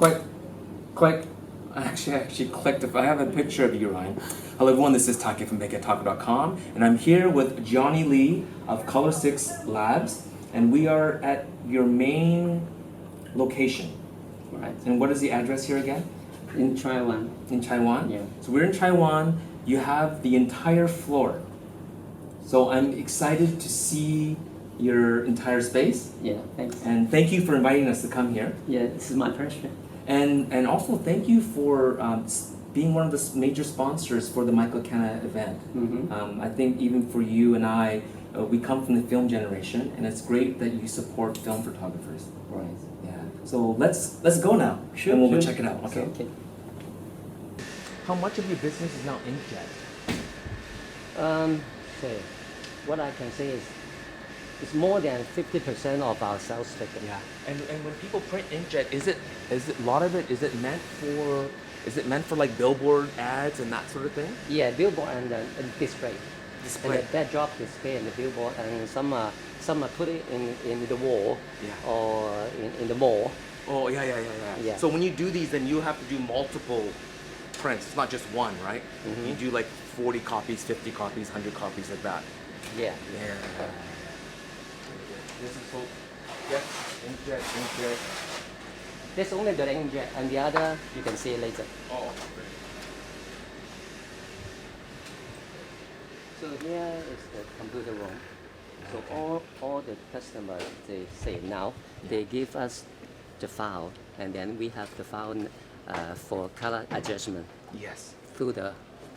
Click. Click. I actually clicked. I have a picture of you, Ryan. Hello everyone, this is Taki from bigheadtaco.com, and I'm here with Johnny Lee of Color 6 Labs, and we are at your main location. Right. And what is the address here again? In Taiwan. In Taiwan? Yeah. So we're in Taiwan. You have the entire floor. So I'm excited to see your entire space. Yeah, thanks. And thank you for inviting us to come here. Yeah, this is my pleasure. And also thank you for being one of the major sponsors for the Michael Canna event. Mm-hmm. I think even for you and I, we come from the film generation, and it's great that you support film photographers. Right. Yeah. So let's go now. Sure. And we'll sure. go check it out. Okay. Okay. How much of your business is now inkjet? Okay. What I can say is it's more than 50% of our sales figure. Yeah. And when people print inkjet, is it a lot of it meant for like billboard ads and that sort of thing? Yeah, billboard and display. Display. And the backdrop display and the billboard, and some are put it in the wall. Yeah. Or in the mall. Oh yeah. Yeah. So when you do these, then you have to do multiple prints. It's not just one, right? Mm-hmm. You do like 40 copies, 50 copies, 100 copies, like that. Yeah. Yeah. This is so. Yes, inkjet. That's only the inkjet, and the other you can see later. Oh. So here is the computer room. So all the customers, they say now, they give us the file, and then we have the file for color adjustment Yes. through the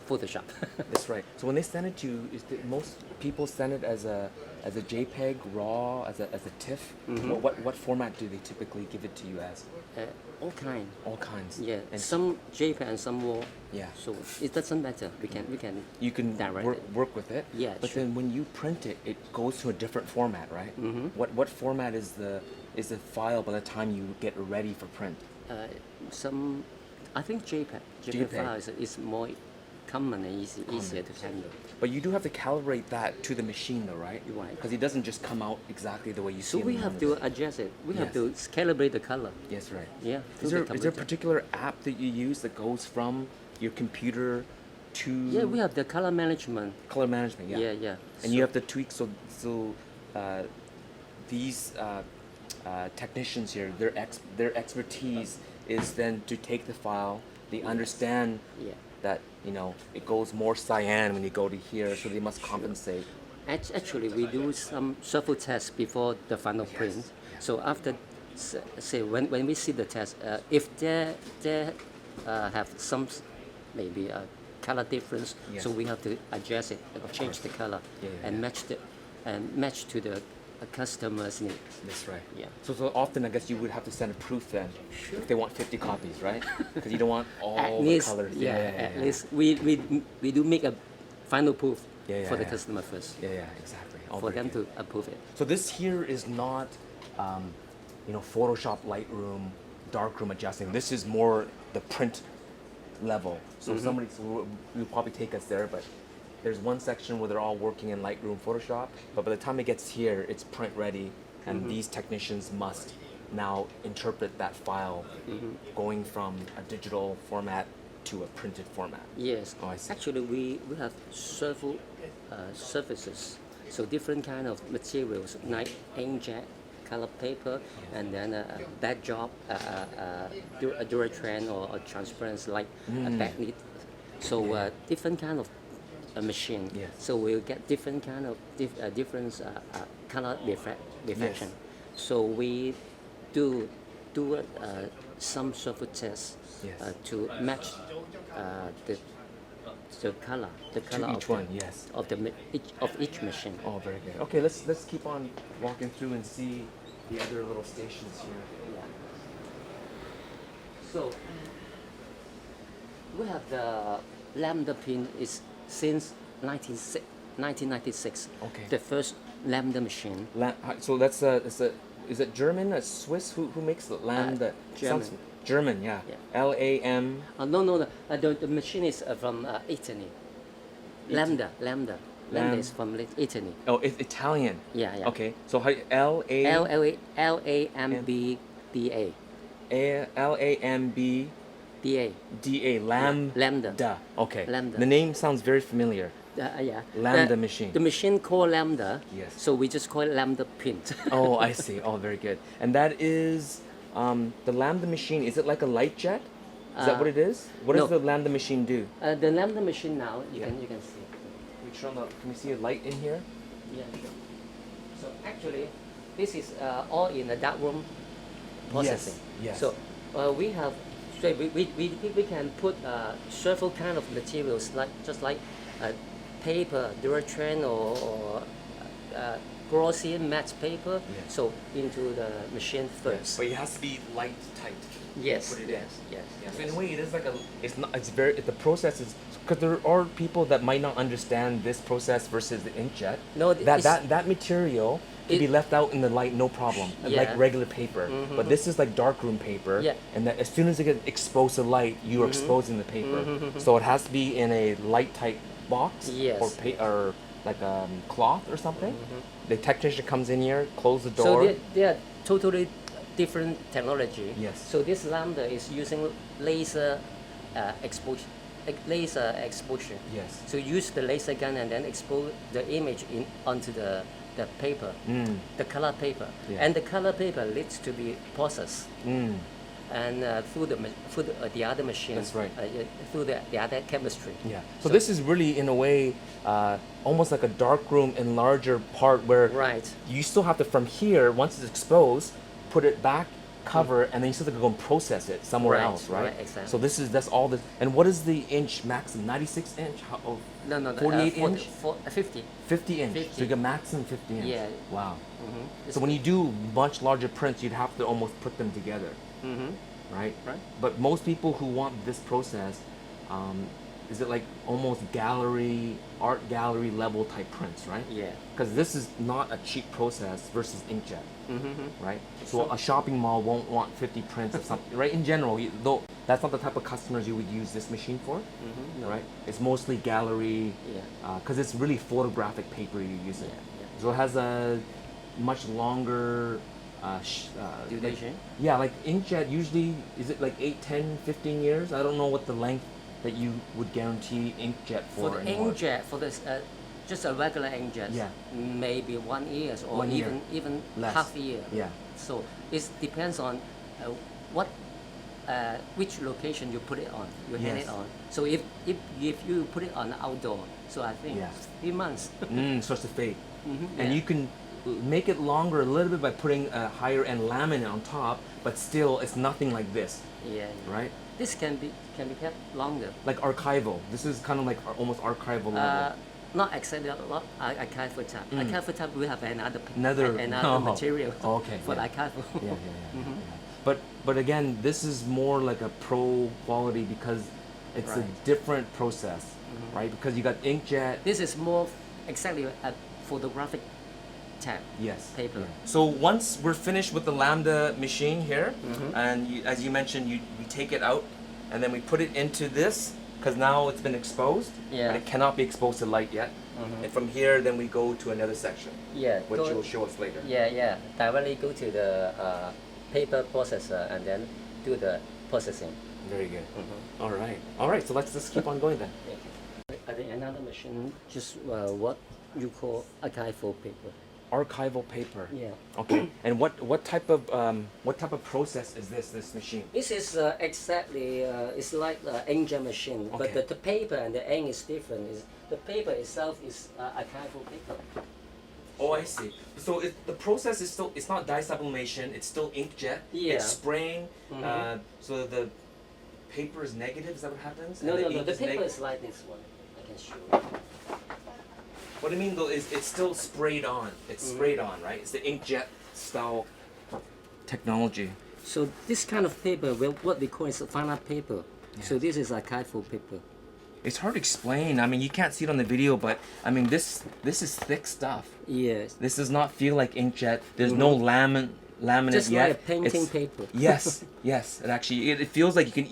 Photoshop. That's right. So when they send it to you, most people send it as a JPEG, RAW, as a TIFF. Mm-hmm. What format do they typically give it to you as? All kind. All kinds. Yeah, And some JPEG and some RAW. Yeah. So it doesn't matter. We can You can direct work with it. Yeah, But sure. then when you print it, it goes to a different format, right? Mm-hmm. What format is the file by the time you get ready for print? I think JPEG. JPEG file is more common and easier to handle. But you do have to calibrate that to the machine, though, right? Right. Because it doesn't just come out exactly the way you So see it. we in have the to adjust it. We have Yes. to calibrate the color. Yes, right. Yeah. Is through there the a computer. particular app that you use that goes from your computer to Yeah, we have the color management. color management? Yeah. Yeah. And you have to tweak so these technicians here, their expertise is then to take the file. They understand Yeah. that it goes more cyan when you go to here, so they must compensate. Actually, we do some shuffle tests before the final print. So after, say, when we see the test, if they have some maybe a color difference, Yes. so we have to adjust it, change the color, and match to the customer's need. That's right. Yeah. So often I guess you would have to send a proof then if they want 50 copies, right? Because you don't want all At the least, colors. at least we do make a final proof for the yeah. customer first, Yeah, exactly. All for very them good. to approve it. So this here is not, Photoshop Lightroom, darkroom adjusting. This is more the print level. So somebody will probably take us there, but there's one section where they're all working in Lightroom, Photoshop, but by the time it gets here, it's print ready, and these technicians must now interpret that file going from a digital format to a printed format. Yes. Oh, I see. Actually, we have several surfaces, so different kind of materials like inkjet, color paper, and then a backdrop, a Duratran or transparent like a backlit. So different kind of a machine. Yes. So we'll get different kind of different color reflection. So we do some surface tests Yes. to match the color To each one, yes. of each machine. Oh, very good. Okay, let's keep on walking through and see the other little stations here. Yeah. So we have the lambda pin is since 1996. Okay. The first lambda machine. So is it German? A Swiss? Who makes the Lambda? German. German, yeah. Yeah. LAM. No. The machine is from Italy. Lambda. Lambda is from Italy. Oh, it's Italian. Yeah. Okay, so how LA LAMBDA. Lambda. DA. Lambda. Okay. Lambda. The name sounds very familiar. Yeah. Lambda machine. The machine called Lambda. Yes. So we just call it Lambda print. Oh, I see. Oh, very good. And that is the Lambda machine. Is it like a light jet? Is that what it is? What does no. the Lambda machine do? The Lambda machine now you can see. Can we see a light in here? Yeah, sure. So actually, this is all in the dark room processing. Yes. So we have, so we can put several kind of materials like paper, Duratran or glossy matte paper. Yes. So into the machine first. But it has to be light tight. Yes. Put it yes. in. Yes. So in a way, it is like the process is, because there are people that might not understand this process versus the inkjet. No, that material can be left out in the light, no problem, like regular paper. But this is like darkroom paper, and that as soon as it gets exposed to light, you are exposing the paper. So it has to be in a light tight box or like a cloth or something. The technician comes in here, close the door. So they are totally different technology. Yes. So this Lambda is using laser exposure. Yes. So use the laser gun and then expose the image onto the paper, the color paper, and the color paper needs to be processed. And through the other machine. That's right. Through the other chemistry. Yeah. So this is really, in a way, almost like a darkroom enlarger part where you still have to, from here, once it's exposed, put it back, cover, and then you still have to go and process it somewhere else, right? Right, exactly. So that's all this. And what is the inch maximum? 96 inch? No. 48 inch? 50. 50 inch. 50. So you get maximum 50 inch. Yeah. Wow. So when you do much larger prints, you'd have to almost put them together. Right? Right. But most people who want this process, is it like almost art gallery level type prints, right? Yeah. Because this is not a cheap process versus inkjet, right? So a shopping mall won't want 50 prints of something, right? In general, though that's not the type of customers you would use this machine for, No. right? It's mostly gallery, Yeah. because it's really photographic paper you're using. Yeah. So it has a much longer Duration? like inkjet usually, is it like 8, 10, 15 years? I don't know what the length that you would guarantee inkjet for. For the anymore. inkjet, for this just a regular inkjet, maybe 1 year or 1 year. even Less. half a year. Yeah. So it depends on which location you put it on, you hang it on. So if you put it on outdoor, so I think 3 months. Starts to fade. And you can make it longer a little bit by putting a higher end laminate on top, but still it's nothing like this. Yeah. Right? This can be kept longer. Like archival. This is kind of like almost archival level. Not exactly archival type. Archival type we have another material okay, for archival. But again, this is more like a pro quality because it's a different process, right? Because you got inkjet. This is more exactly a photographic tab paper. Yeah. So once we're finished with the Lambda machine here, and as you mentioned, we take it out, and then we put it into this, because now it's been exposed, but it cannot be exposed to light yet. And from here, then we go to another section, which you'll show us later. Yeah. Directly go to the paper processor and then do the processing. Very good. All right. So let's just keep on going then. I think another machine just what you call archival paper. Archival paper. Yeah. Okay. And what type of process is this machine? This is exactly it's like an inkjet machine, but the paper and the ink is different. The paper itself is archival paper. Oh, I see. So the process is still, it's not dye sublimation, it's still inkjet. Yeah. It's spraying. So the paper is negative. Is that what happens? No. The paper is like this one. I can show you. What I mean though is it's still sprayed on. It's sprayed on, right? It's the inkjet style technology. So this kind of paper, what we call is a fine art paper. So this is archival paper. It's hard to explain. I mean, you can't see it on the video, but I mean, this is thick stuff. Yes. This does not feel like inkjet. There's no laminate just yet. like a painting paper. Yes. It actually it feels like you can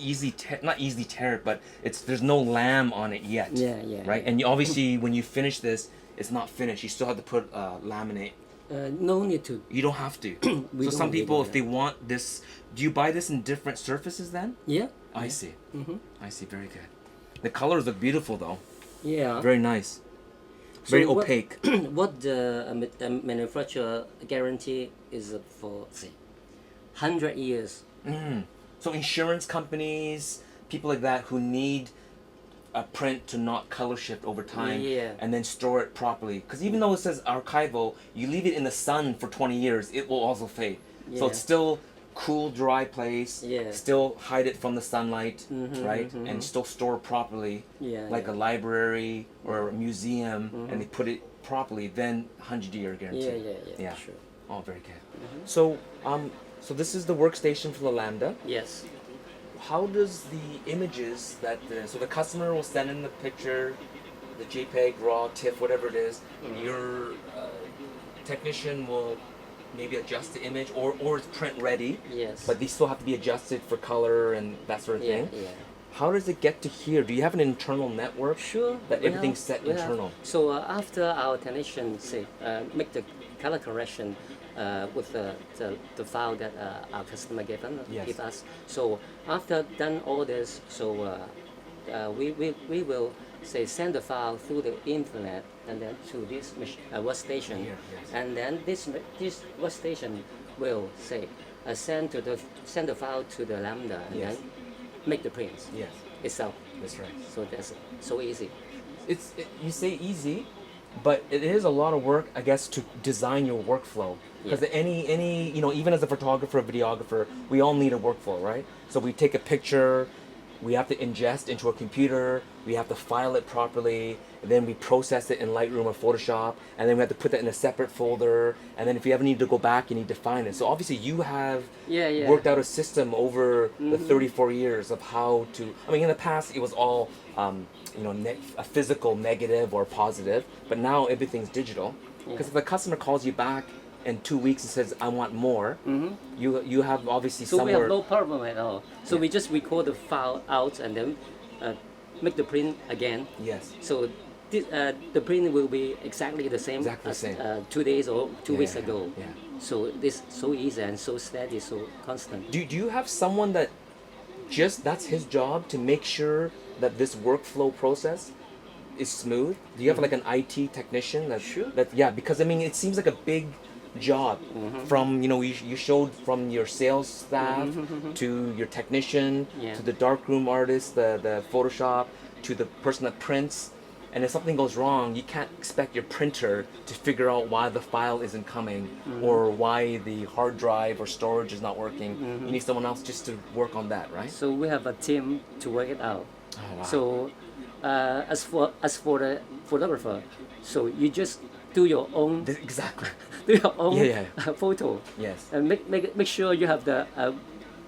not easily tear it, but there's no lam on it yet. Yeah. Right, and obviously when you finish this, it's not finished. You still have to put laminate No need to. You don't have to. We So don't some need people, it. if they want this, do you buy this in different surfaces then? Yeah. I see. Mm-hmm. I see. Very good. The colors look beautiful though. Yeah. Very nice. So Very what- opaque. What the manufacturer guarantee is for say 100 years. So insurance companies, people like that who need a print to not color shift over time Yeah. and then store it properly. Because even though it says archival, you leave it in the sun for 20 years, it will also fade. So Yeah. it's still cool, dry place. Yeah. Still hide it from the sunlight, Mhm, right? mhm. And still store properly, Yeah, like yeah. a library or a museum, and they put it properly. Then 100-year guarantee. Yeah. Sure. Oh, very good. So, so this is the workstation for the Lambda. Yes. How does the images that so the customer will send in the picture, the JPEG, RAW, TIFF, whatever it is, your technician will maybe adjust the image, or it's print ready, Yes. but these still have to be adjusted for color and that sort of Yeah. thing. Yeah. How does it get to here? Do you have an internal network? Sure. That we everything's have- set we have- internal. So after our technician say make the color correction with the file that our customer Yes. give us. So after done all this, so we will say send the file through the internet and then to this workstation, Here, yes. and then this workstation will say send the file to the Lambda and Yes. then make the prints Yes, itself. that's right. So that's so easy. You say easy, but it is a lot of work, I guess, to design your workflow. Because Yeah. any even as a photographer, videographer, we all need a workflow, right? So we take a picture, we have to ingest into a computer, we have to file it properly, and then we process it in Lightroom or Photoshop, and then we have to put that in a separate folder, and then if you ever need to go back, you need to find it. So obviously you have Yeah. worked out a system over the 34 years of how to. I mean, in the past it was all a physical negative or positive, but now everything's digital. Because if the customer calls you back in 2 weeks and says, "I want more," you have obviously So we somewhere. have no problem at all. So Yeah. we just record the file out and then make the print again. Yes. So this, the print will be exactly the same Exactly the as same. 2 days or 2 weeks Yeah, ago. yeah. So this so easy and so steady, so constant. Do you have someone that that's his job to make sure that this workflow process is smooth? Do you have like an IT technician that Sure. because I mean it seems like a big job from you showed from your sales staff to your technician Yeah. to the darkroom artist, the Photoshop, to the person that prints. And if something goes wrong, you can't expect your printer to figure out why the file isn't coming or why the hard drive or storage is not working. You need someone else just to work on that, right? So we have a team to work it out. Oh, wow. So as for the photographer, so you just do your own Exactly. do your own Yeah, photo. Yes. And make sure you have the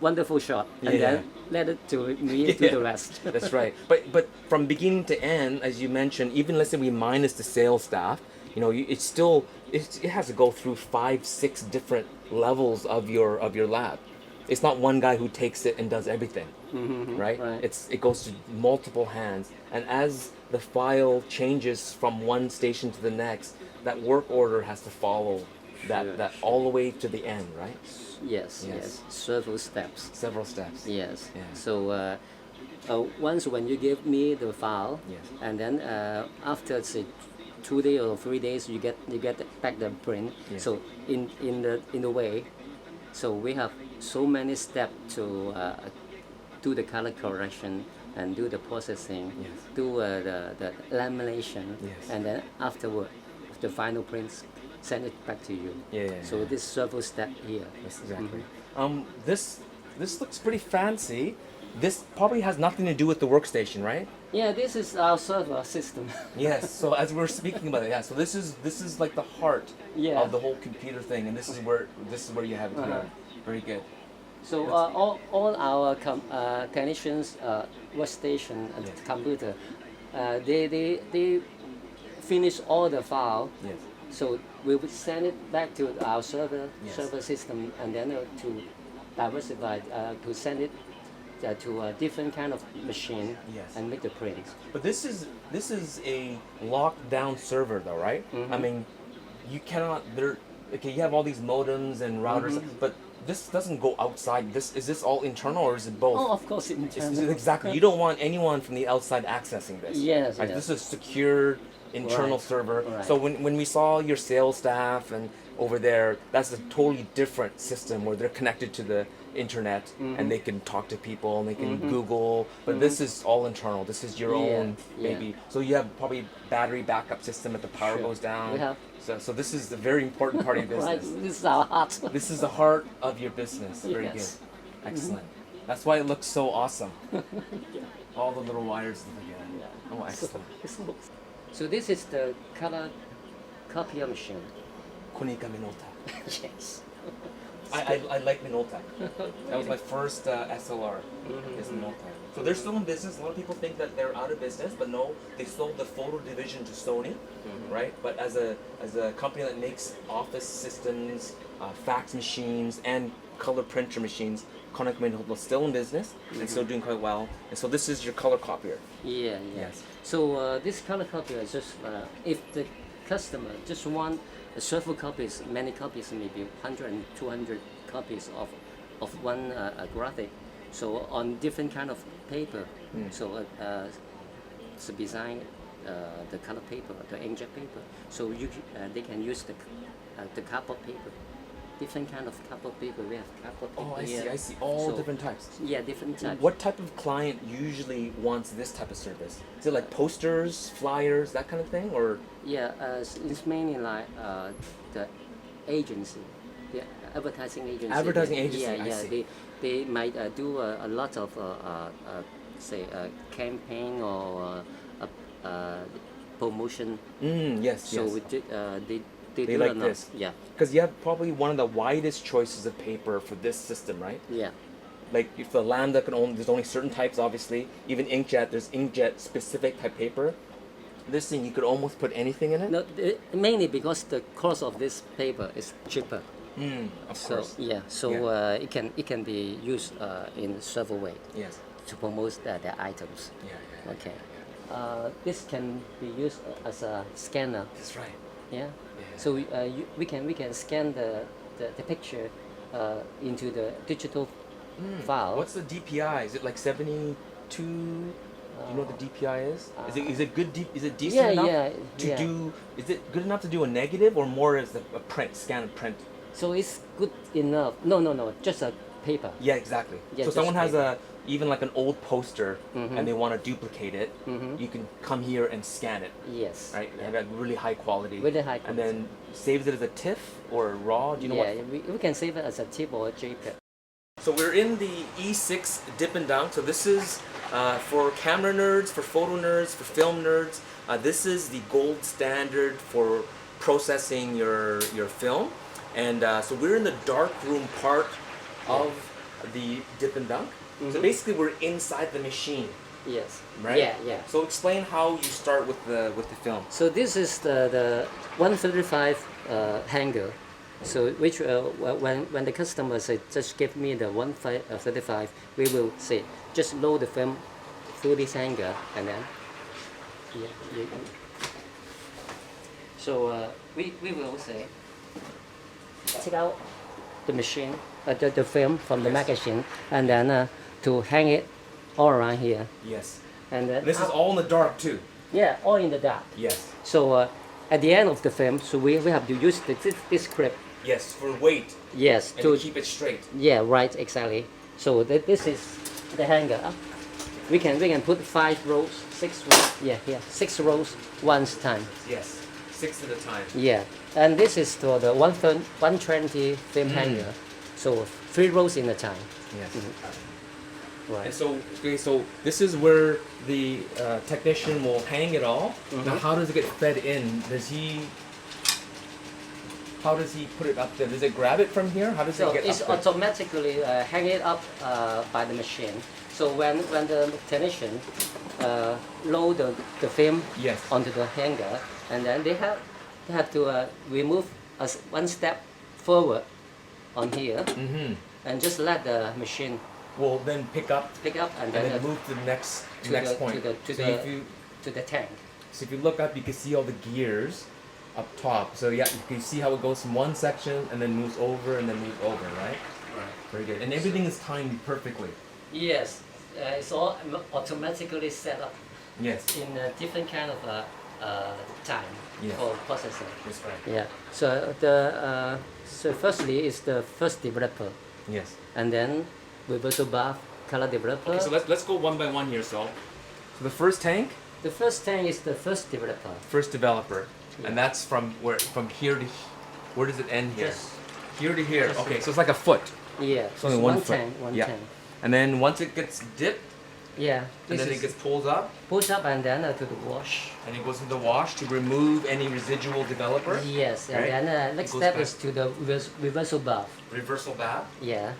wonderful shot, and Yeah. then let it to me do the rest. That's right. But from beginning to end, as you mentioned, even let's say we minus the sales staff, it's still it has to go through 5-6 different levels of your lab. It's not one guy who takes it and does everything, right? Right. It goes to multiple hands, and as the file changes from one station to the next, that work order has to follow that all the way to the end, right? Yes. Several steps. Several steps. Yes. Yeah. So once when you give me the file, Yes. and then after say 2 days or 3 days, you get back the print. Yes. So in the way, so we have so many steps to do the color correction and do the processing, Yes. do the lamination, Yes. and then afterward, the final prints, send it back to you. So this several step here. Yes, exactly. This looks pretty fancy. This probably has nothing to do with the workstation, right? Yeah, this is our server system. Yes. So as we're speaking about it, so this is like the heart Yeah. of the whole computer thing, and this is where you have it here. Very good. So all our technicians workstation and Yes. computer, they finish all the file. Yes. So we would send it back to our server Yes. system, and then to diversify to send it to a different kind of machine Yes. and make the print. But this is a locked down server, though, right? I mean, you cannot. okay, you have all these modems and routers, but this doesn't go outside. Is this all internal or is it both? Oh, of course, internal. Exactly. You don't want anyone from the outside accessing this. Yes, Right? yes. This is a secure internal Right, server. right. So when we saw your sales staff and over there, that's a totally different system where they're connected to the internet and they can talk to people and they can Google. But this is all internal. This is your own yeah. baby. So you have probably battery backup system if the power Sure. goes down. We have. So this is a very important part of your Right, business. this is our heart. This is the heart of your business. Very Yes. good. Excellent. That's why it looks so awesome. All the little wires together. Yeah. Oh, excellent. So this is the color copier machine. Konica Minolta. Yes. I like Minolta. That was my first SLR. Is Minolta. So they're still in business. A lot of people think that they're out of business, but no, they sold the photo division to Sony, right? But as a company that makes office systems, fax machines, and color printer machines, Konica Minolta is still in business and still doing quite well. And so this is your color copier. Yeah, yeah. Yes. So this color copier is just if the customer just want several copies, many copies, maybe 100 and 200 copies of one graphic. So on different kind of paper. So to design the color paper, the inkjet paper. So they can use the cardboard paper. Different kind of cardboard paper. We have cardboard paper. Oh, I here. see. I see. All So, different types. Yeah, different types. What type of client usually wants this type of service? Is it like posters, flyers, that kind of thing, or? Yeah, it's mainly like the agency, the advertising agency. Advertising agency, Yeah, I yeah. see. They might do a lot of say a campaign or promotion. Yes, So yes. they They do like a lot. this. Yeah, Because you have probably one of the widest choices of paper for this system, right? yeah. Like if the Lambda there's only certain types, obviously. Even INKJET, there's INKJET specific type paper. This thing, you could almost put anything in it. No, mainly because the cost of this paper is cheaper. Of So course. yeah, so Yeah. it can be used in several ways Yes. to promote the items. Yeah, yeah. Okay. This can be used as a scanner. That's right. Yeah. Yeah. So we can scan the picture into the digital file. What's the DPI? Is it like 72? You know what the DPI is? Is it good? Is it decent Yeah, enough yeah, to yeah. do? Is it good enough to do a negative or more as a print, scan and print? So it's good enough. No. Just a paper. Yeah, exactly. Yeah, so just someone has paper. even like an old poster and they want to duplicate it, you can come here and scan it, Yes. right? And have really high quality. Really high And quality. then saves it as a TIFF or a RAW. Do you know Yeah, what? we can save it as a TIFF or a JPEG. So we're in the E6 Dip and Dunk. So this is for camera nerds, for photo nerds, for film nerds. This is the gold standard for processing your film. And so we're in the dark room part of the Dip and Dunk. So basically we're inside the machine, Yes. right? Yeah, yeah. So explain how you start with the film. So this is the 135 hanger. So which when the customer say just give me the 135, we will say just load the film through this hanger and then so we will say take out the machine the film from the magazine and then to hang it all around here Yes. and then And this is all in the dark too. yeah, all in the dark. Yes. So at the end of the film, so we have to use this clip. Yes, for weight Yes, and to to keep it straight. yeah, right, exactly. So this is the hanger. We can put 5 rows, 6 rows. Yeah, here 6 rows once time. Yes. 6 at a time. Yeah, and this is for the 120 film hanger. So 3 rows in a time. Yes. Right. And so, okay, so this is where the technician will hang it all. Now, how does it get fed in? How does he put it up there? Does it grab it from here? How does So it get it's up there? automatically hang it up by the machine. So when the technician load the film Yes. onto the hanger, and then they have to remove us one step forward on here, and just let the machine Will then pick up pick up and and then then move to the next to next the- point. to the- to so the- if you to the tank. so if you look up, you can see all the gears, up top. So yeah, you can see how it goes from one section and then moves over and then moves over, right? Right. Very good. And everything is timed perfectly. Yes, it's all automatically set up Yes. in a different kind of time Yes. for processing. That's right. Yeah. So firstly is the first developer, Yes. and then reversal bath color developer. Okay, so let's go one by one here. So the first tank, The first tank is the first developer. first developer, Yeah. and that's from here to where does it end here? Just Here to here. just Okay, here. so it's like a foot. yeah. It's only just one foot. tank. One Yeah. tank. And then once it gets dipped, Yeah. and then it gets pulled up, pushed up and then to the wash. and it goes in the wash to remove any residual developer. Yes, and Right. then next It goes step back. is to the reversal bath. Reversal bath, Yeah.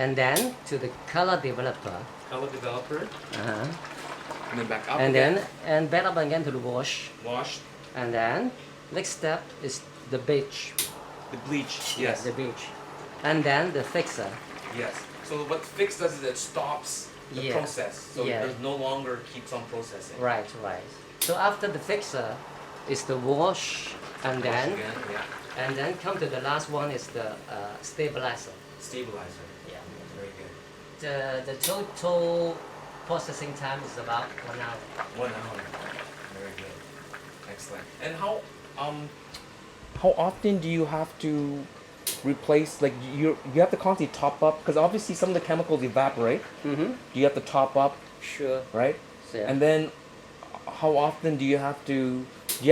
And then to the color developer. color developer, Uh-huh. and then back up And again. then back up again to the wash. Wash, And then next step is the bleach. the bleach. Yes. The bleach. And then the fixer. Yes. So what fix does is it stops the Yeah. process. So Yeah. it no longer keeps on processing. Right, right. So after the fixer is the wash, and Wash then again, yeah. and then come to the last one is the stabilizer. Stabilizer. Yeah. Very good. The total processing time is about 1 hour. 1 hour. Very good. Excellent. And how often do you have to replace, like you have to constantly top up, because obviously some of the chemicals evaporate. Mm-hmm. You have to top up, Sure. right? Yeah. And then how often do you have to do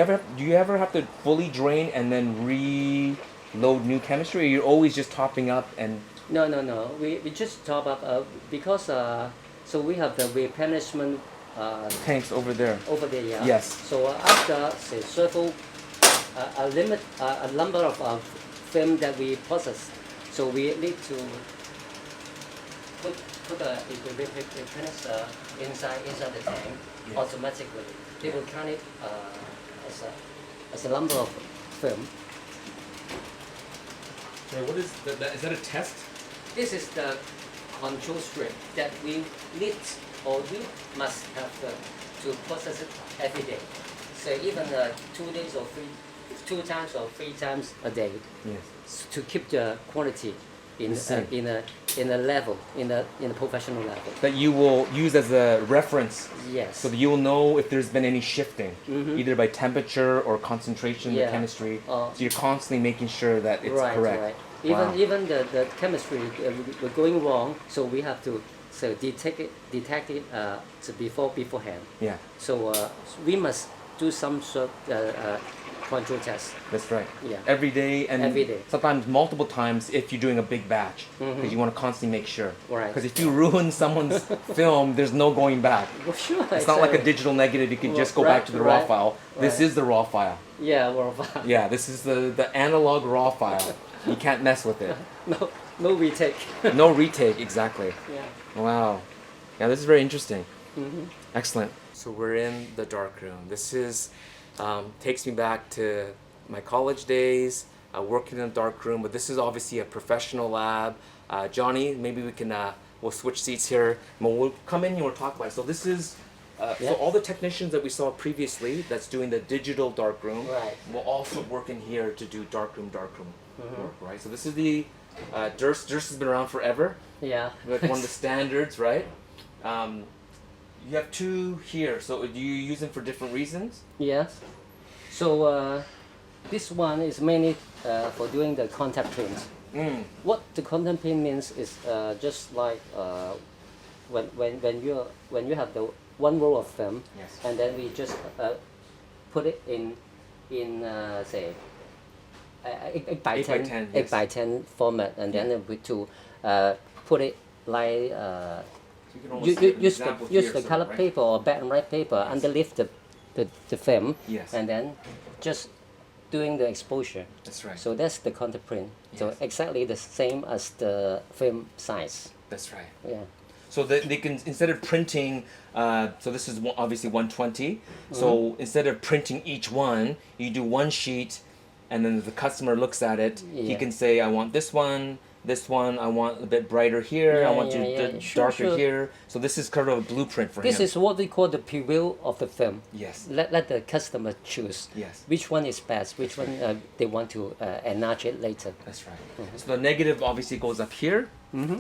you ever have to fully drain and then reload new chemistry, or you're always just topping up and No. We just top up because so we have the replenishment tanks over there? over there. Yeah. Yes. So after say several a number of film that we process, so we need to put a replenish inside the tank Yes. automatically. They will count it as a number of film. So what is that? Is that a test? This is the control strip that we need or we must have to process it every day. So even 2 days or 2 times or 3 times a day Yes. to keep the quality in The same. in a level in a professional level. That you will use as a reference, Yes. so that you will know if there's been any shifting, Mhm. either by temperature or concentration of Yeah. the chemistry. Uh, So you're constantly making sure that it's right, correct. right. Wow. Even the chemistry we're going wrong, so we have to detect it beforehand. Yeah, So we must do some sort control test. that's right. Yeah. Every day and Every day. sometimes multiple times if you're doing a big batch, because Mhm. you want to constantly make sure. Right. Because if you ruin someone's film, there's no going back. Well, sure. It's not like a digital negative. You can Well, just go back to the raw right, file. This right. is the raw file. Yeah, well, Yeah, this is the analog raw file. You can't mess with it. no retake. No retake, exactly. Yeah. Wow. Yeah, this is very interesting. Mm-hmm. Excellent. So we're in the dark room. This is takes me back to my college days, working in a dark room. But this is obviously a professional lab. Johnny, maybe we can we'll switch seats here. We'll come in and we'll talk about it. So this is Yeah. so all the technicians that we saw previously that's doing the digital dark room Right. will also work in here to do dark room Mhm. work, right? So this is the Durst. Durst has been around forever. Yeah. Like one of the standards, right? You have 2 here. So do you use them for different reasons? Yes. So this one is mainly for doing the contact print. Mm. What the contact print means is just like when you have the one roll of film, Yes. and then we just put it in say 8 by 8 by 10 10, 8 yes. by 10 format, and then we to put it like So you can almost you, see you an use the example use here, the so, color right? paper or black and white paper underneath the film, Yes. and then just doing the exposure. That's right. So that's the contact print. So Yes. exactly the same as the film size. That's right. Yeah. So that they can, instead of printing, so this is obviously 120. So Mm-hmm. instead of printing each one, you do one sheet, and then the customer looks at it. He Yeah. can say, I want this one, This one I want a bit brighter here. I want darker Sure. here. So this is kind of a blueprint for This him. is what we call the preview of the film. Yes. Let the customer choose Yes. which one is best, which one they want to enlarge it later. That's right. So the negative obviously goes up here,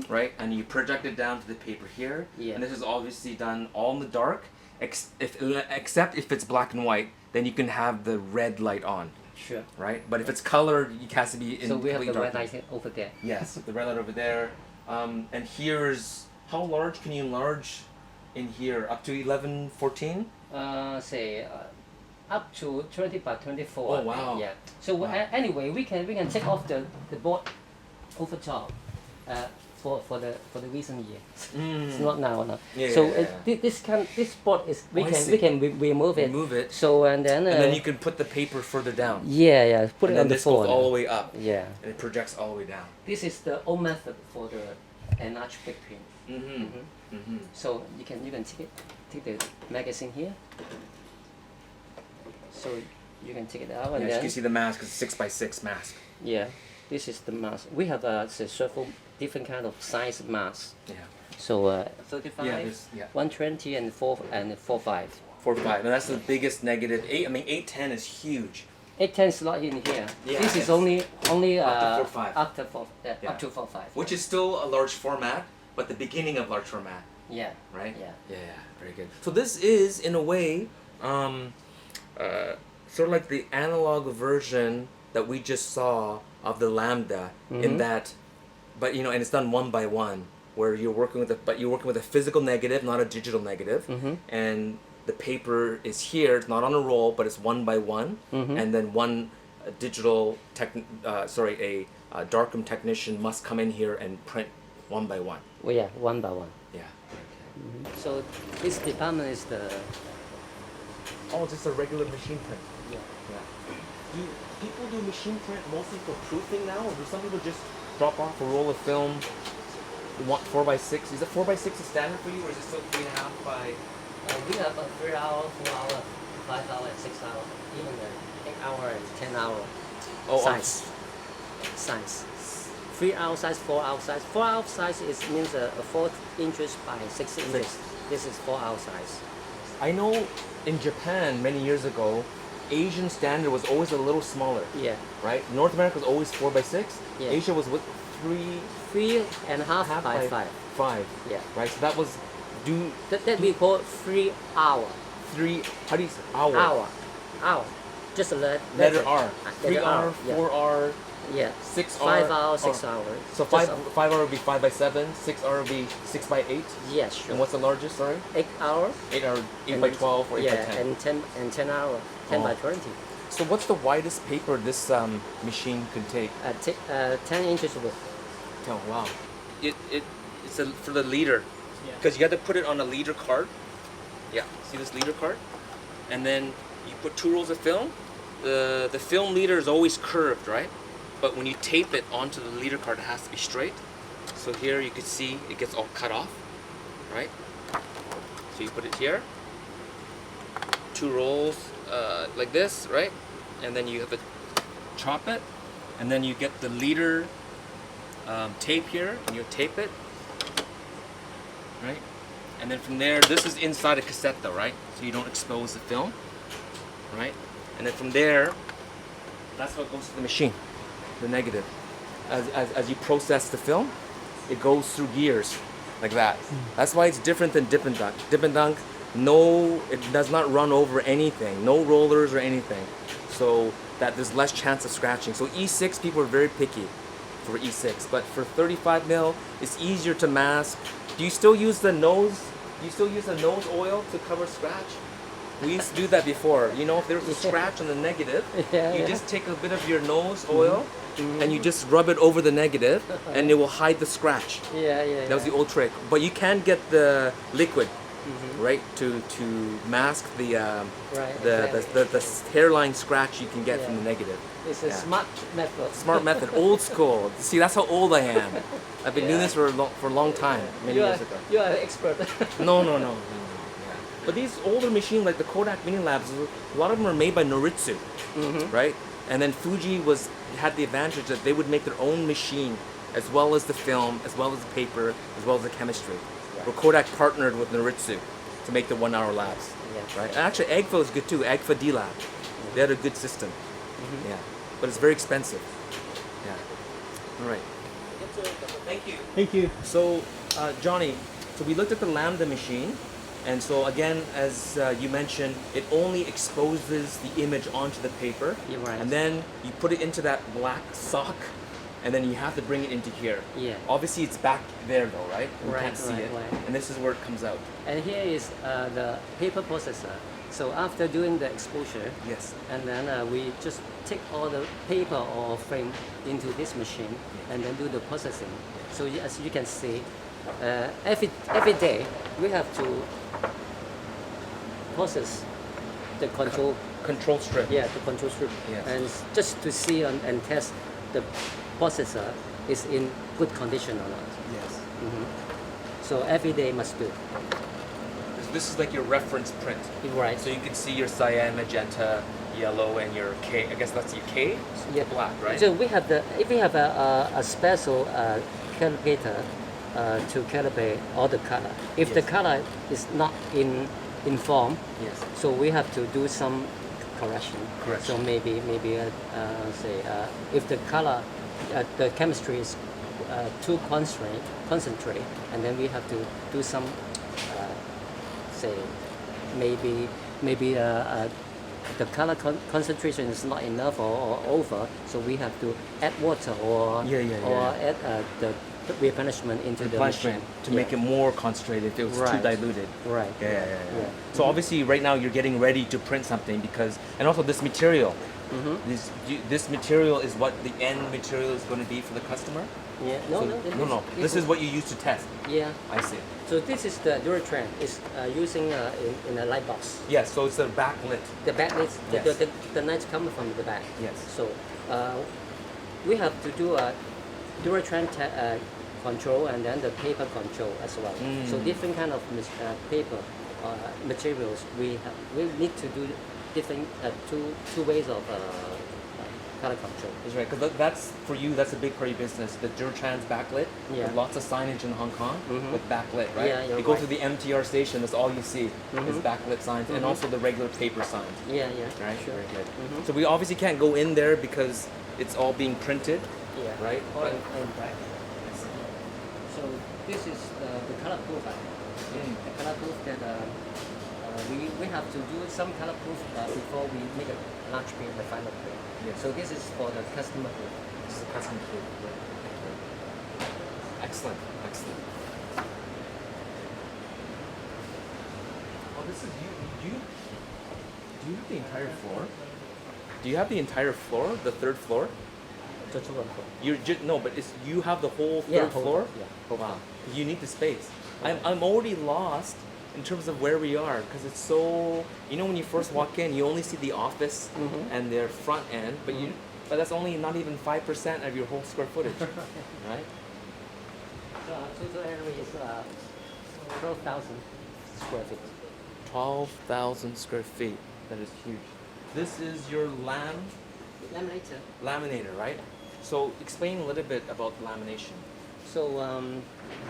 right? And you project it down to the paper here. Yeah. And this is obviously done all in the dark, except if it's black and white, then you can have the red light on, Sure. right? But if it's colored, it has to be in So we have complete the red darkness. light over there. Yes, the red light over there. And here's, how large can you enlarge in here? Up to 11, 14? Say up to 20 by 24. Oh, wow. Yeah. So anyway, we can take off the board over top for the recent year. It's not now. No. Yeah, so yeah, yeah. this board is I we see. can remove it. Remove it. So and then you can put the paper further down. yeah put And it then on the this goes phone. all the way up. Yeah. And it projects all the way down. This is the old method for the enlarged big print. So you can take the magazine here. So you can take it out and Yeah, you then can see the mask. It's 6x6 mask. yeah, this is the mask. We have several different kind of size masks. Yeah. So 35, Yeah, this, yeah. 120, and 4.5. 4.5. And that's the biggest negative. 810 is huge. 810 is not in here. Yeah, this is it's only up to 4.5. after Yeah. up to 4.5. Which is still a large format, but the beginning of large format, Yeah. right? Yeah. Yeah, very good. So this is, in a way, sort of like the analog version that we just saw of the lambda, in that, but and it's done one by one, where you're working with a physical negative, not a digital negative, and the paper is here. It's not on a roll, but it's one by one, and then one digital darkroom technician must come in here and print one by one. Well, yeah, one by one. Yeah. So this department is the Oh, just a regular machine print. yeah. Do people do machine print mostly for proofing now, or do some people just drop off a roll of film? Want 4x6? Is it 4x6 a standard for you, or is it still 3.5 by? We have a 3 hour, 4 hour, 5 hour, and 6 hour, even the 8 hour and 10 hour size. Size. 3 hour size, 4 hour size. 4 hour size means a 4 inches by 6 inches. This is 4 hour size. I know in Japan many years ago, Asian standard was always a little smaller, Yeah. right? North America was always 4x6. Yeah. Asia was with 3 3.5 by 5. 5. Yeah. Right. So that was That we call 3 hour. 3. How do you say hour? Hour. Just a Letter R. Letter 3R, yeah. 4R, Yeah. 6R. 5 hours, 6 hours. So Just 5 hour would be 5x7. 6R would be 6x8. yeah, sure. And what's the largest? Sorry. 8 hour. 8 hour, 8x12 or 8x10. and 10 hour, 10 by 20. So what's the widest paper this machine could take? 10 inches width. Oh wow! It's for the leader, because you got to put it on a leader card. Yeah, see this leader card, and then you put 2 rolls of film. The film leader is always curved, right? But when you tape it onto the leader card, it has to be straight. So here you can see it gets all cut off, right? So you put it here, 2 rolls like this, right? And then you have to chop it, and then you get the leader tape here, and you tape it, right? And then from there, this is inside a cassette though, right? So you don't expose the film, right? And then from there, that's what goes to the machine, the negative. As you process the film, it goes through gears like that. That's why it's different than dip and dunk. Dip and dunk, it does not run over anything, no rollers or anything. So that there's less chance of scratching. So E6, people are very picky for E6, but for 35 mil, it's easier to mask. Do you still use the nose? Do you still use the nose oil to cover scratch? We used to do that before. If there was a scratch on the negative, you just take a bit of your nose oil and you just rub it over the negative, and it will hide the scratch. That was the old trick. But you can get the liquid, right, to mask the hairline scratch you can get from the negative. It's a smart method. Smart method, old school. See, that's how old I am. I've been doing this for a long time, many years ago. You are an expert. No. But these older machines, like the Kodak Mini Labs, a lot of them are made by Noritsu, right? And then Fuji had the advantage that they would make their own machine as well as the film, as well as the paper, as well as the chemistry. Where Kodak partnered with Noritsu to make the 1 hour labs. Yeah. Right? And actually, AGFA is good too. AGFA D-Lab. They had a good system. Yeah. But it's very expensive. Yeah. All right. Thank you. Thank you. So, Johnny, so we looked at the Lambda machine. And so again, as you mentioned, it only exposes the image onto the paper. You're right. And then you put it into that black sock, and then you have to bring it into here. Yeah. Obviously, it's back there though, right? You Right, can't see right, it. right. And this is where it comes out. And here is the paper processor. So after doing the exposure, Yes. and then we just take all the paper or frame into this machine and then do the processing. So as you can see, every day we have to process the control. Control strip. Yeah, the control strip. Yes. And just to see and test the processor is in good condition or not. Yes. So every day must do. This is like your reference print. Right. So you can see your cyan, magenta, yellow, and your K. I guess that's your K? Yeah. Black, right? So we have if we have a special calibrator to calibrate all the color. If the Yes. color is not in form, Yes. so we have to do some correction. Correction. So maybe say if the color, the chemistry is too concentrate, and then we have to do some say maybe the color concentration is not enough or over, so we have to add water or add the replenishment into the machine to make it more concentrated if it was too Right. diluted. Right. Yeah. Yeah. So obviously right now you're getting ready to print something because, and also this material, this material is what the end material is going to be for the customer? Yeah. No. This is what you use to test. Yeah. I see. So this is the Duratrend. It's using in a light box. Yes, so it's a backlit. The backlit, Yes. the lights come from the back. Yes. So we have to do a Duratrend control and then the paper control as well. So different kind of paper materials we need to do different two ways of color control. That's right, because that's for you. That's a big part of your business. The Durtrans backlit, Yeah. with lots of signage in Hong Kong with backlit, right? Yeah, you're you go right. through the MTR station. That's all you see is backlit signs, and also the regular paper signs. Yeah. Right. Sure. Very good. So we obviously can't go in there because it's all being printed, Yeah. right? All But- in black. So this is the color proof. The color proof that we have to do some color proof before we make a large print, the final print. Yes. So this is for the customer proof. This is a custom proof. Excellent. Oh, this is you. Do you have the entire floor? Do you have the entire floor, the third floor? Just one floor. You're just no, but it's you have the whole third Yeah, whole floor. floor, yeah, whole Wow, floor. you need the space. I'm already lost in terms of where we are because it's so. You know, when you first walk in, you only see the office and their front end, but that's only not even 5% of your whole square footage, right? So our total area is 12,000 square feet. 12,000 square feet. That is huge. This is your Laminator. laminator, right? So explain a little bit about lamination. So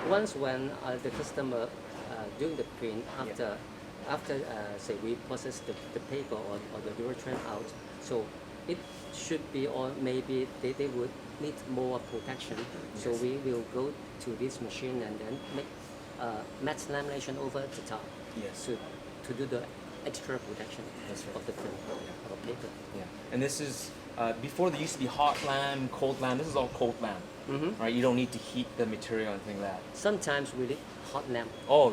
once when the customer doing the print after say we process the paper or the Duratrend out, so it should be, or maybe they would need more protection. So we will go to this machine and then make matte lamination over the top. Yes. To do the extra protection That's right. of the film or paper. Yeah. And this is before there used to be hot lam, cold lam. This is all cold lam, right? You don't need to heat the material or anything like that. Sometimes we need hot lamp. Oh,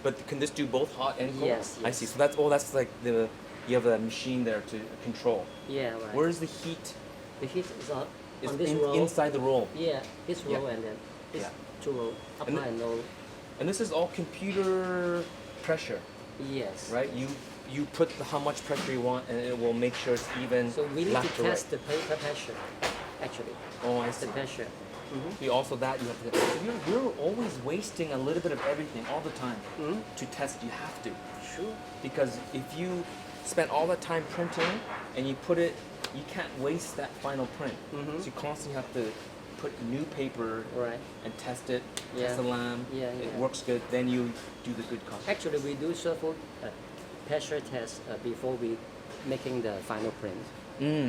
but can this do both hot and cold? Yes, I yes. see. So that's like you have a machine there to control. Yeah, right. Where is the heat? The heat is on It's this roll. inside the roll. Yeah, this Yeah. roll and then this Yeah. two roll, upper And and lower. And this is all computer pressure, Yes. right? You put how much pressure you want, and it will make sure it's even. So we need left to right. test the paper pressure, actually. Oh, I The see. pressure. You also that you have to. You're always wasting a little bit of everything all the time to test. You have to, Sure. because if you spend all that time printing and you put it, you can't waste that final print. So you constantly have to put new paper Right. and test it, Yeah. test the lamb, Yeah, it yeah. works good, then you do the good copy. Actually, we do several pressure tests before we making the final print,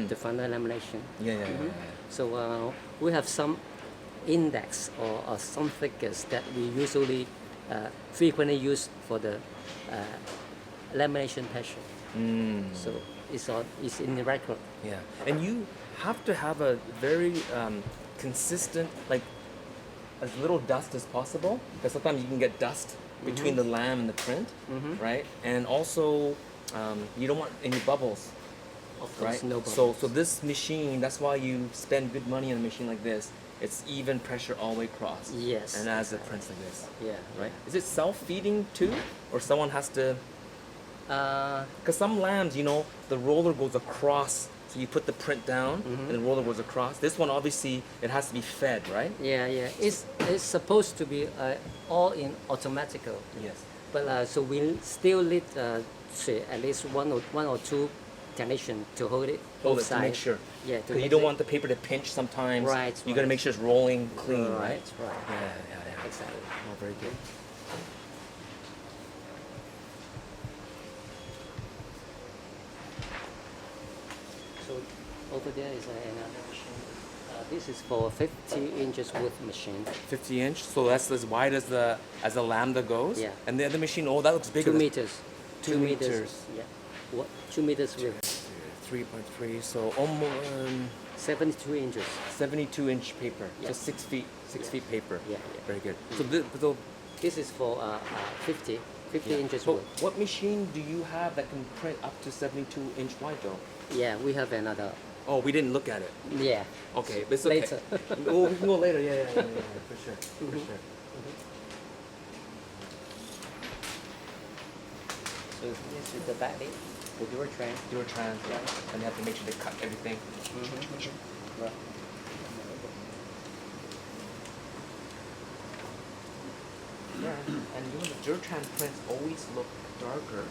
the final lamination. Yeah. So we have some index or some figures that we usually frequently use for the lamination pressure. So it's in the record. Yeah, and you have to have a very consistent, like as little dust as possible, because sometimes you can get dust between the lamb and the print, right? And also, you don't want any bubbles, Of course, right? no So bubbles. this machine, that's why you spend good money on a machine like this. It's even pressure all the way across. Yes, And as it prints like this, Yeah. right? Is it self-feeding too, or someone has to? Because some lambs, you know, the roller goes across. So you put the print down, and the roller goes across. This one, obviously, it has to be fed, right? Yeah. It's supposed to be all in automatical. Yes. But so we still need say at least one or two technicians to hold it Hold both it to make sides. sure. Yeah. Because you don't want the paper to pinch sometimes. Right, You got to right. make sure it's rolling clean, right? Right. Yeah. Exactly. Oh, very good. So over there is another machine. This is for 50 inches width machine. 50 inch, so that's as wide as the lambda goes. Yeah. And the other machine, oh, that looks bigger. 2 meters. 2 meters. Yeah. What? 2 meters width. 3.3, so almost 72 inches. 72-inch paper. Yeah. So 6 feet, 6 feet paper. Yeah. Very good. So This is for 50 yeah. inches So width. what machine do you have that can print up to 72-inch wide though? Yeah, we have another. Oh, we didn't look at it. Yeah. Okay, but it's okay. Later. Oh, we can go later. Yeah, for sure, for sure. So this is the back lid, the dual train. Do a trans, and you have to make sure they cut everything. Right. Yeah, and you know the Durtran prints always look darker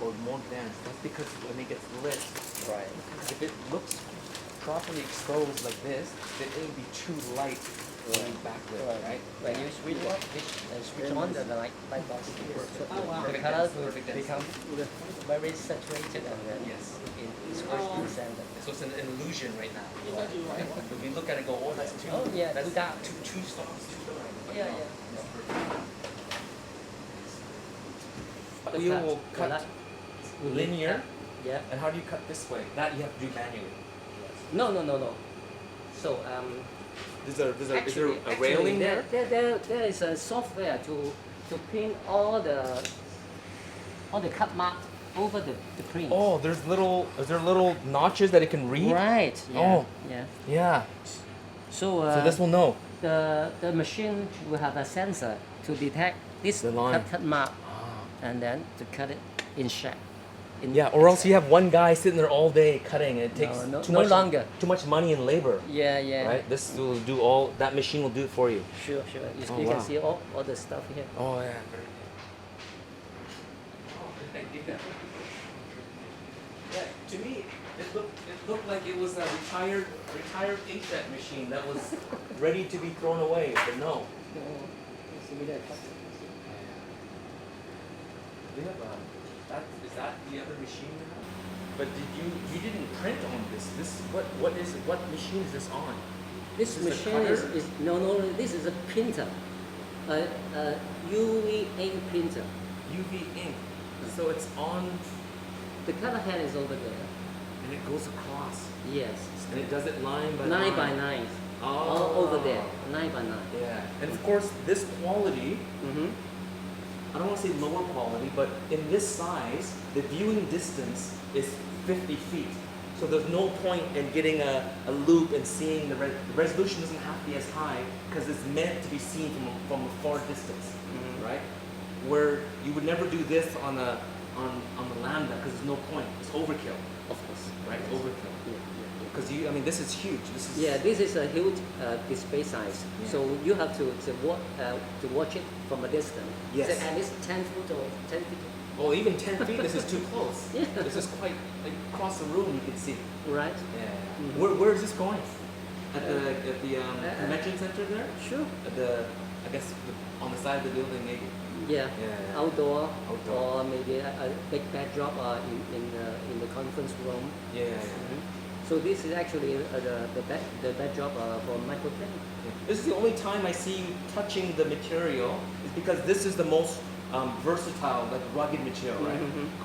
or more dense. That's because when it gets lit, Right. if it looks properly exposed like this, then it will be too light when you backlit, right? When you switch on the light box, the color will become very saturated and then Yes. it's first in center. So it's an illusion right now. Right? If we look at it, go, oh, that's too. Oh, yeah, that's too dark. Too soft. Too dark. But Yeah, no, yeah. it's perfect. The You cut- will the cut light- linear, Yeah. and how do you cut this way? That you have to do manually. No. So Is there actually, a railing there? There is a software to print all the cut mark over the print. Oh, is there little notches that it can read? Right. Yeah. Oh. Yeah. Yeah. So So this will know. the machine will have a sensor to detect this The line. cut mark, and then to cut it in shape. Yeah, or else you have one guy sitting there all day cutting, and it takes No, too no much longer. too much money and labor. Yeah. Right? This will do all. That machine will do it for you. Sure. You, Oh, you wow. can see all the stuff here. Oh yeah. Yeah, to me, it looked like it was a retired INKJET machine that was ready to be thrown away, but no. We have is that the other machine you have? But you didn't print on this. What machine is this on? This Is this a machine cutter? is no. This is a printer, a UV ink printer. UV ink. So it's on The color head is over there. and it goes across. Yes. And it does it line by 9 by 9. Oh. All over there. 9 by 9. Yeah. And of course this quality, Mm-hmm. I don't want to say lower quality, but in this size, the viewing distance is 50 feet. So there's no point in getting a loop and seeing the resolution doesn't have to be as high because it's meant to be seen from a far distance, right? Where you would never do this on the Lambda because there's no point. It's overkill, Of course. right? Overkill. Yeah. Because this is huge. This is a huge display size. Yeah. So you have to watch it from a distance. Yes. So at least 10 foot or 10 feet. Oh, even 10 feet. This is too close. Yeah. This is quite like across the room. You can see. Right? Yeah. Mhm. Where is this going? at the convention center there. Sure. At the I guess on the side of the building maybe. Yeah. Yeah. Outdoor, Outdoor. or maybe a big backdrop in the conference room. Yeah. So this is actually the backdrop for Michael Ken. This is the only time I see you touching the material is because this is the most versatile, like rugged material, right?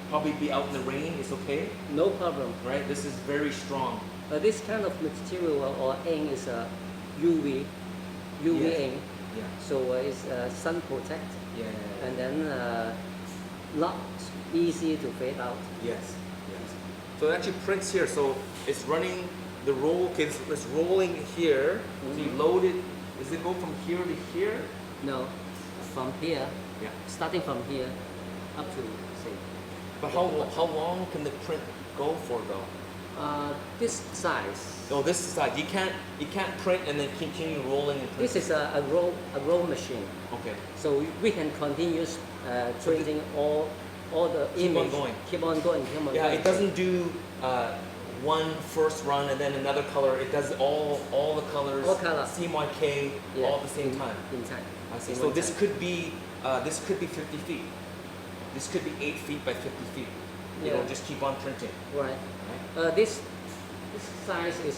Probably be out in the rain, it's okay, No problem. right? This is very strong. This kind of material or ink is a UV Yes. ink. Yeah. So it's sun protect, Yeah. and then not easy to fade out. Yes. So it actually prints here. So it's running the roll. Okay, it's rolling here. So you load it. Does it go from here to here? No, from here, Yeah. starting from here up to say But how long can the print go for though? this size. Oh, this side. You can't print and then continue rolling and printing. This is a roll machine, Okay. so we can continue printing all the image. going. Keep on going. Keep on Yeah, going. it doesn't do one first run and then another color. It does all the colors. All color. CMYK Yeah, all at the same time. In time. I see. In So one this time. could be 50 feet. This could be 8 feet by 50 feet. You Yeah. know, just keep on printing. Right. This size is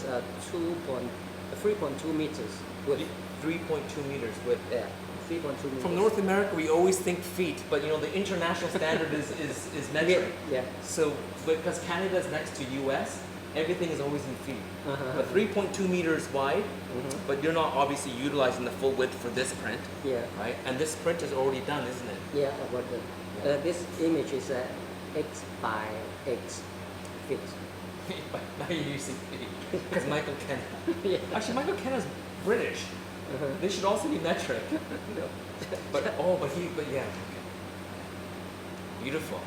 3.2 meters width. 3.2 meters width. Yeah, 3.2 meters. From North America, we always think feet, but you know the international standard is metric. Yeah. So because Canada is next to U.S., everything is always in feet. Uh-huh. But 3.2 meters wide, but you're not obviously utilizing the full width for this print, Yeah. right? And this print is already done, isn't it? Yeah, about this image is X by X feet. But now you're using feet because Michael Kenna. Yeah. Actually, Michael Kenna's British. They should also be metric. No. But yeah. Okay. Beautiful.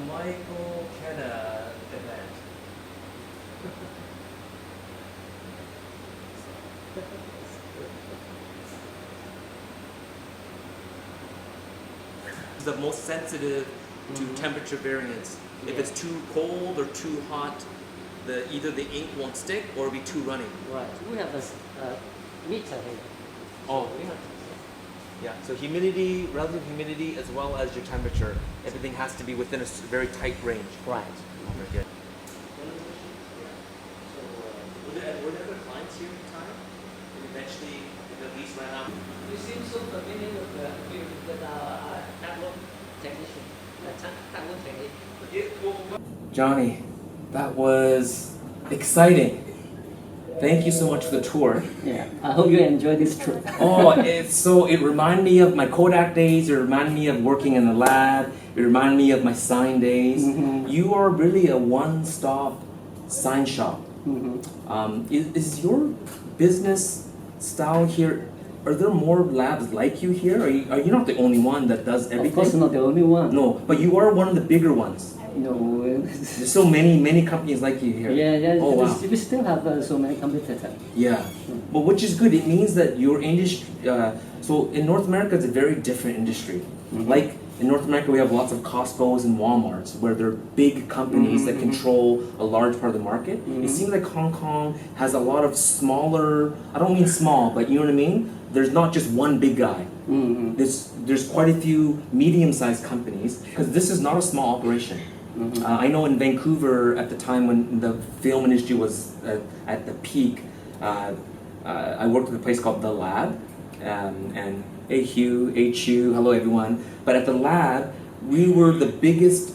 Michael Kenna event. The most sensitive to temperature variance. If it's too cold or too hot, either the ink won't stick or it'll be too runny. Right. We have a meter here. Oh, yeah. So humidity, relative humidity, as well as your temperature, everything has to be within a very tight range. Right. Very good. Were there other clients here at the time? And eventually, at least ran out. You seem so familiar with our tableau technician. Tableau technique. Johnny, that was exciting. Thank you so much for the tour. Yeah. I hope you enjoy this trip. It reminded me of my Kodak days. It reminded me of working in the lab. It reminded me of my sign days. You are really a one-stop sign shop. Is your business style here? Are there more labs like you here? Are you not the only one that does everything? Of course, not the only one. No, but you are one of the bigger ones. No. There's so many companies like you here. Yeah. Oh, wow. We still have so many competitors. Yeah, but which is good. It means that your industry. So in North America, it's a very different industry. Like in North America, we have lots of Costco's and Walmarts, where they're big companies that control a large part of the market. It seems like Hong Kong has a lot of smaller. I don't mean small, but you know what I mean. There's not just one big guy. There's quite a few medium-sized companies because this is not a small operation. I know in Vancouver at the time when the film industry was at the peak, I worked at a place called The Lab, and hey Hugh, hello everyone. But at The Lab, we were the biggest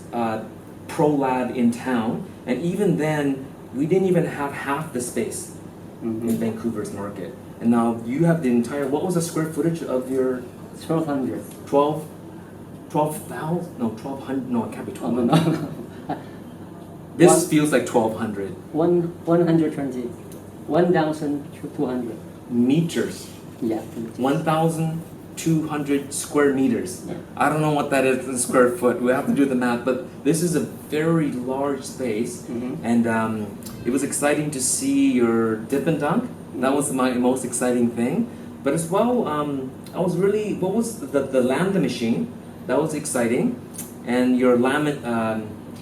pro lab in town, and even then, we didn't even have half the space in Vancouver's market. And now you have the entire, what was the square footage of your 1,200. 12,000? No, 1,200. No, it can't be Oh, 1,200. no. This feels like 1,200 120. 1,200. meters. Yeah. 1,200 square meters. Yeah. I don't know what that is in square foot. We have to do the math, but this is a very large space, and it was exciting to see your dip and dunk. That was my most exciting thing. But as well, I was really, what was the lambda machine? That was exciting. And your laminate,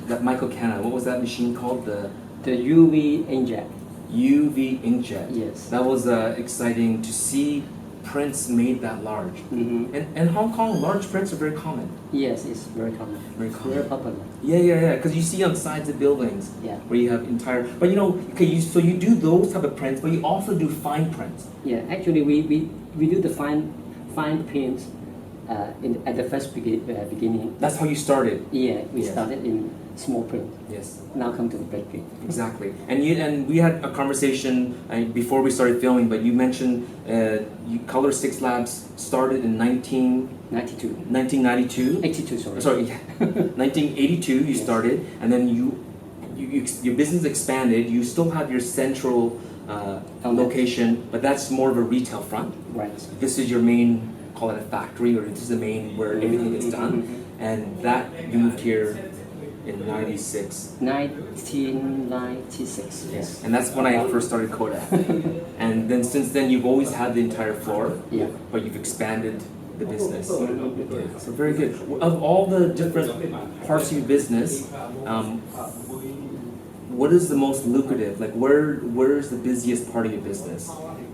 that Michael Kenna, what was that machine called? The UV inkjet. UV inkjet. Yes. That was exciting to see prints made that large. Mm-hmm. And in Hong Kong, large prints are very common. Yes, it's very common. Very common. Very popular. Yeah. Because you see on sides of buildings Yeah. where you have entire. But you know, okay, so you do those type of prints, but you also do fine prints. Yeah, actually, we do the fine print at the first beginning. That's how you started. Yeah, we Yes. started in small print. Yes. Now come to the big print. Exactly. And we had a conversation before we started filming, but you mentioned Color 6 Labs started in 92. 1992. 82, sorry. Sorry, 1982 you Yes. started, and then your business expanded. You still have your central location, but that's more of a retail front. Right. This is your main, call it a factory, or this is the main where everything gets done. And that you moved here in 96. 1996, yes. And that's when I first started Kodak. And then since then you've always had the entire floor, Yeah. but you've expanded the business. Yeah, so very good. Of all the different parts of your business, what is the most lucrative? Like where is the busiest part of your business?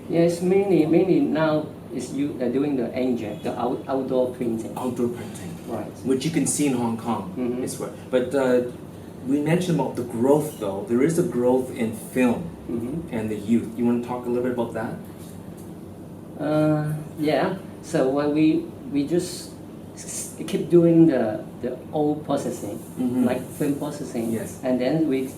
Yes, mainly now is you doing the inkjet, the outdoor printing. Outdoor printing, Right. which you can see in Hong Kong. Mhm. Is what. But we mentioned about the growth though. There is a growth in film Mm-hmm. and the youth. You want to talk a little bit about that? Yeah. So when we just keep doing the old processing, Mhm. like film processing, Yes. and then we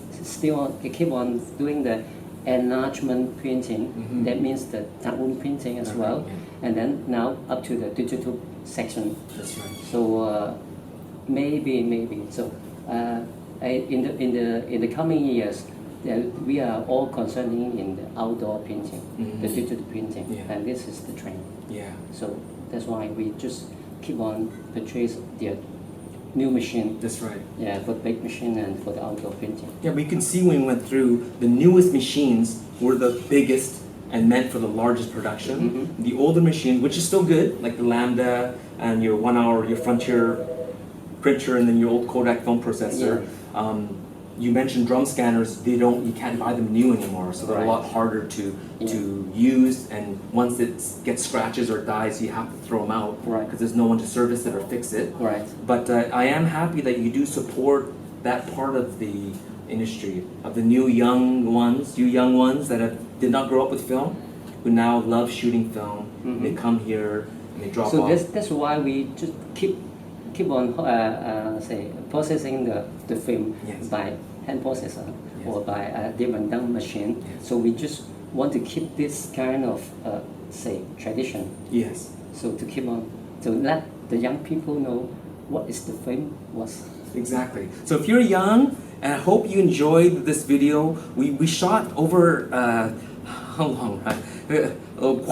keep on doing the enlargement printing. Mhm. That means the darkroom printing as well, and then now up to the digital section. That's right. So maybe so in the coming years, we are all concerning in the outdoor printing, the Mhm. digital printing, Yeah. and this is the trend. Yeah. So that's why we just keep on purchase the new machine, That's right. yeah, for big machine and for the outdoor printing. Yeah, we can see when we went through the newest machines were the biggest and meant for the largest production. Mhm. The older machines, which is still good, like the Lambda and your 1 hour, your Frontier printer, and then your old Kodak film processor. You mentioned drum scanners. You can't buy them new anymore, so they're a Right. lot harder to use. And once it gets scratches or dies, you have to throw them out Right. because there's no one to service it or fix it. Right. But I am happy that you do support that part of the industry, of the you young ones that did not grow up with film, who now love shooting film. Mhm. They come here and they drop So off. that's why we just keep on say processing the film Yes. by hand processor Yes. or by a different dumb machine. Yes. So we just want to keep this kind of say tradition. Yes, So to keep on to let the young people know what is the film was. exactly. So if you're young, and I hope you enjoyed this video. We shot over how long?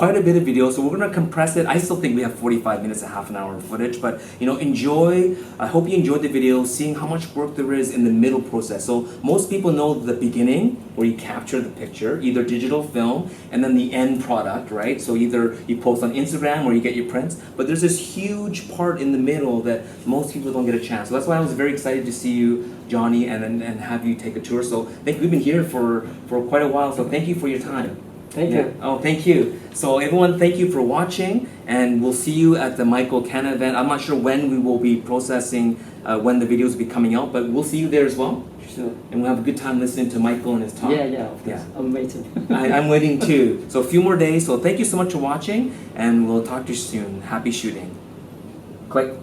Quite a bit of video, so we're gonna compress it. I still think we have 45 minutes to half an hour of footage, but enjoy. I hope you enjoyed the video, seeing how much work there is in the middle process. So most people know the beginning, where you capture the picture, either digital film, and then the end product, right? So either you post on Instagram or you get your prints, but there's this huge part in the middle that most people don't get a chance. So that's why I was very excited to see you, Johnny, and have you take a tour. So I think we've been here for quite a while, so thank you for your time. Thank you. Oh, thank you. So everyone, thank you for watching, and we'll see you at the Michael Canna event. I'm not sure when we will be processing, when the videos will be coming out, but we'll see you there as well. Sure. And we'll have a good time listening to Michael and his talk. Yeah, of course. I'm waiting. I'm waiting too. So a few more days. So thank you so much for watching, and we'll talk to you soon. Happy shooting. Click.